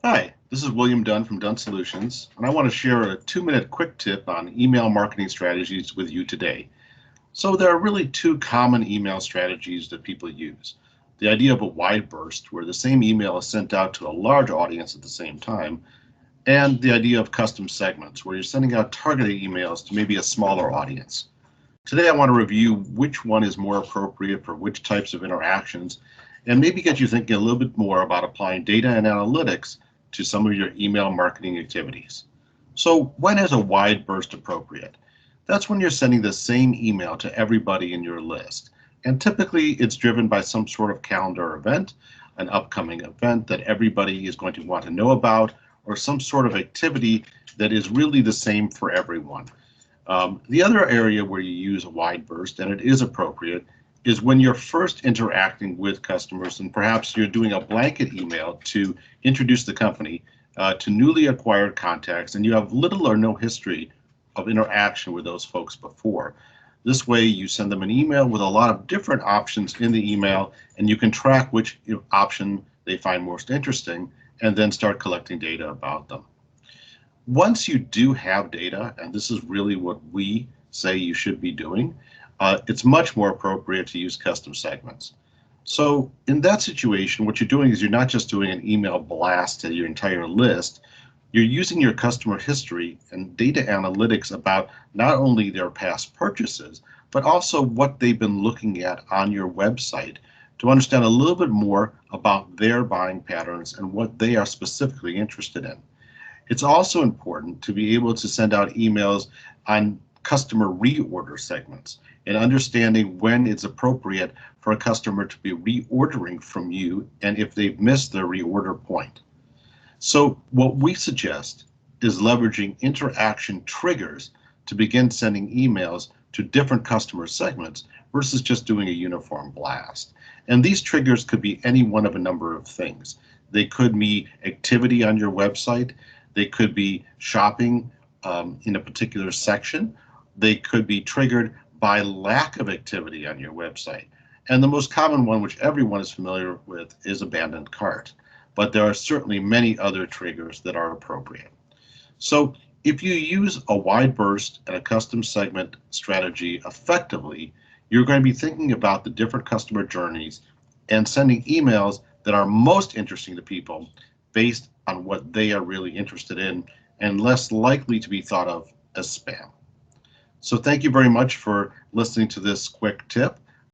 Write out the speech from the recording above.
Hi, this is William Dunn from Dunn Solutions, and I want to share a 2-minute quick tip on email marketing strategies with you today. So there are really two common email strategies that people use. The idea of a wide burst, where the same email is sent out to a large audience at the same time, and the idea of custom segments, where you're sending out targeted emails to maybe a smaller audience. Today I want to review which one is more appropriate for which types of interactions, and maybe get you thinking a little bit more about applying data and analytics to some of your email marketing activities. So when is a wide burst appropriate? That's when you're sending the same email to everybody in your list. And typically it's driven by some sort of calendar event, an upcoming event that everybody is going to want to know about, or some sort of activity that is really the same for everyone. The other area where you use a wide burst, and it is appropriate, is when you're first interacting with customers and perhaps you're doing a blanket email to introduce the company to newly acquired contacts and you have little or no history of interaction with those folks before. This way you send them an email with a lot of different options in the email and you can track which option they find most interesting and then start collecting data about them. Once you do have data, and this is really what we say you should be doing, it's much more appropriate to use custom segments. So in that situation, what you're doing is you're not just doing an email blast to your entire list, you're using your customer history and data analytics about not only their past purchases, but also what they've been looking at on your website to understand a little bit more about their buying patterns and what they are specifically interested in. It's also important to be able to send out emails on customer reorder segments and understanding when it's appropriate for a customer to be reordering from you and if they've missed their reorder point. So what we suggest is leveraging interaction triggers to begin sending emails to different customer segments versus just doing a uniform blast. And these triggers could be any one of a number of things. They could be activity on your website. They could be shopping in a particular section. They could be triggered by lack of activity on your website. And the most common one, which everyone is familiar with, is abandoned cart. But there are certainly many other triggers that are appropriate. So if you use a wide burst and a custom segment strategy effectively, you're going to be thinking about the different customer journeys and sending emails that are most interesting to people based on what they are really interested in and less likely to be thought of as spam. So thank you very much for listening to this quick tip.